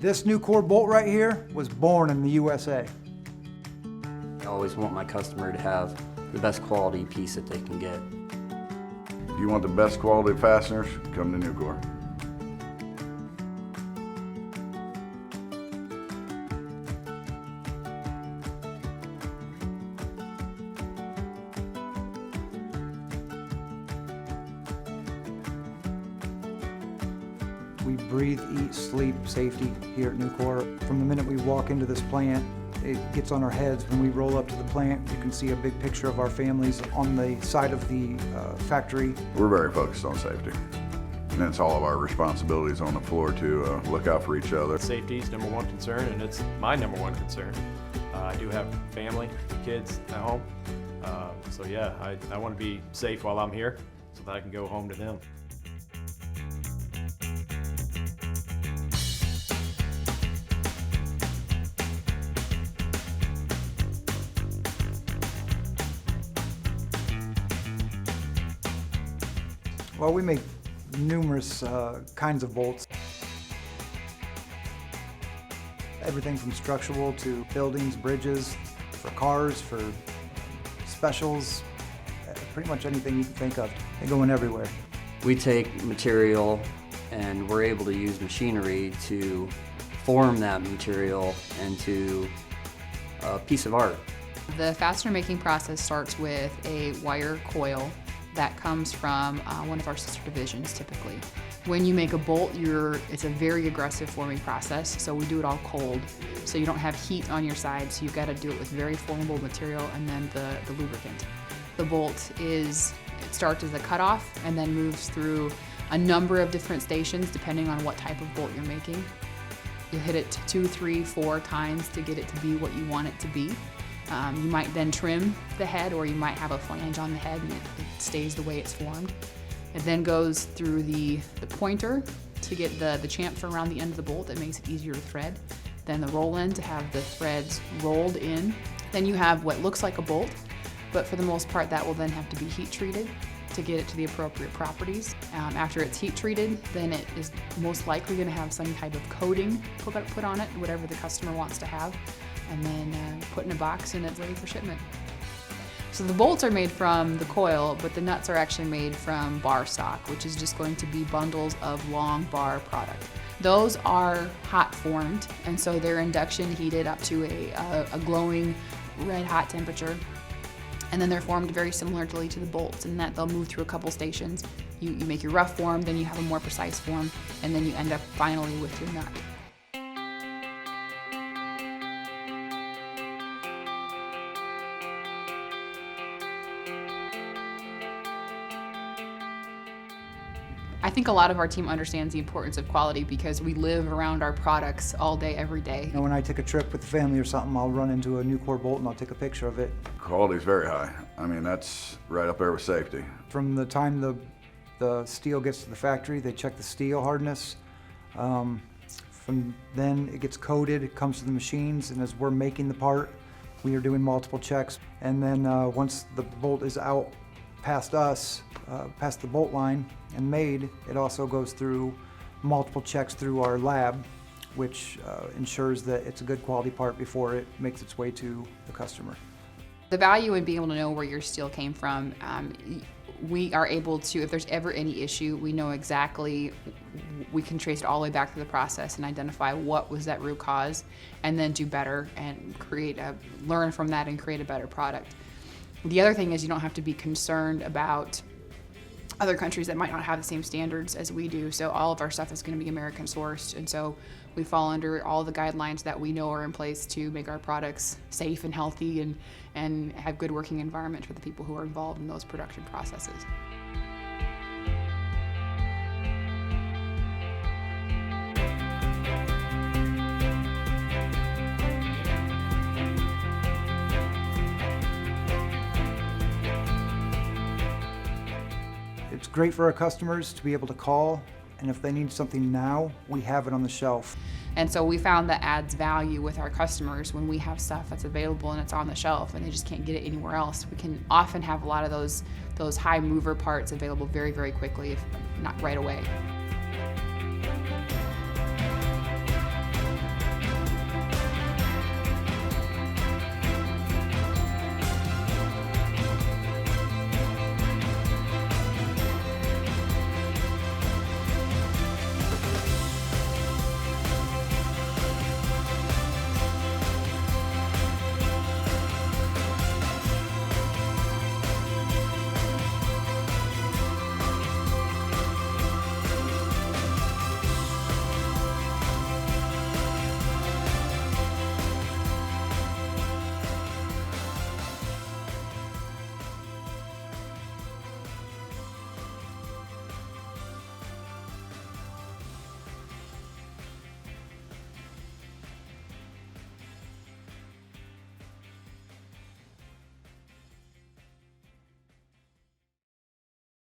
This Nucor bolt right here was born in the USA. I always want my customer to have the best quality piece that they can get. If you want the best quality fasteners, come to Nucor. We breathe, eat, sleep, safety here at Nucor. From the minute we walk into this plant, it gets on our heads. When we roll up to the plant, you can see a big picture of our families on the side of the factory. We're very focused on safety. And it's all of our responsibilities on the floor to look out for each other. Safety is number one concern, and it's my number one concern. I do have family, kids at home. So yeah, I want to be safe while I'm here so that I can go home to them. Well, we make numerous kinds of bolts. Everything from structural to buildings, bridges, for cars, for specials, pretty much anything you can think of. They go in everywhere. We take material and we're able to use machinery to form that material into a piece of art. The fastener making process starts with a wire coil that comes from one of our sister divisions typically. When you make a bolt, it's a very aggressive forming process, so we do it all cold. So you don't have heat on your side, so you've got to do it with very formable material and then the lubricant. The bolt it starts as a cutoff and then moves through a number of different stations depending on what type of bolt you're making. You hit it 2, 3, 4 times to get it to be what you want it to be. You might then trim the head, or you might have a flange on the head and it stays the way it's formed. It then goes through the pointer to get the chamfer around the end of the bolt that makes it easier to thread. Then the roll-in to have the threads rolled in. Then you have what looks like a bolt, but for the most part that will then have to be heat treated to get it to the appropriate properties. After it's heat treated, then it is most likely going to have some type of coating put on it, whatever the customer wants to have, and then put in a box and it's ready for shipment. So the bolts are made from the coil, but the nuts are actually made from bar stock, which is just going to be bundles of long bar product. Those are hot formed, and so they're induction heated up to a glowing red hot temperature. And then they're formed very similarly to the bolts in that they'll move through a couple stations. You make your rough form, then you have a more precise form, and then you end up finally with your nut. I think a lot of our team understands the importance of quality because we live around our products all day, every day. You know, when I take a trip with the family or something, I'll run into a Nucor bolt and I'll take a picture of it. Quality is very high. I mean, that's right up there with safety. From the time the steel gets to the factory, they check the steel hardness. From then it gets coated, it comes to the machines, and as we're making the part, we are doing multiple checks. And then once the bolt is out past us, past the bolt line and made, it also goes through multiple checks through our lab, which ensures that it's a good quality part before it makes its way to the customer. The value in being able to know where your steel came from, we are able to, if there's ever any issue, we know exactly, we can trace it all the way back through the process and identify what was that root cause, and then do better and learn from that and create a better product. The other thing is you don't have to be concerned about other countries that might not have the same standards as we do. So all of our stuff is going to be American sourced, and so we fall under all the guidelines that we know are in place to make our products safe and healthy and have good working environment for the people who are involved in those production processes. It's great for our customers to be able to call, and if they need something now, we have it on the shelf. And so we found that adds value with our customers when we have stuff that's available and it's on the shelf and they just can't get it anywhere else. We can often have a lot of those high mover parts available very, very quickly, if not right away.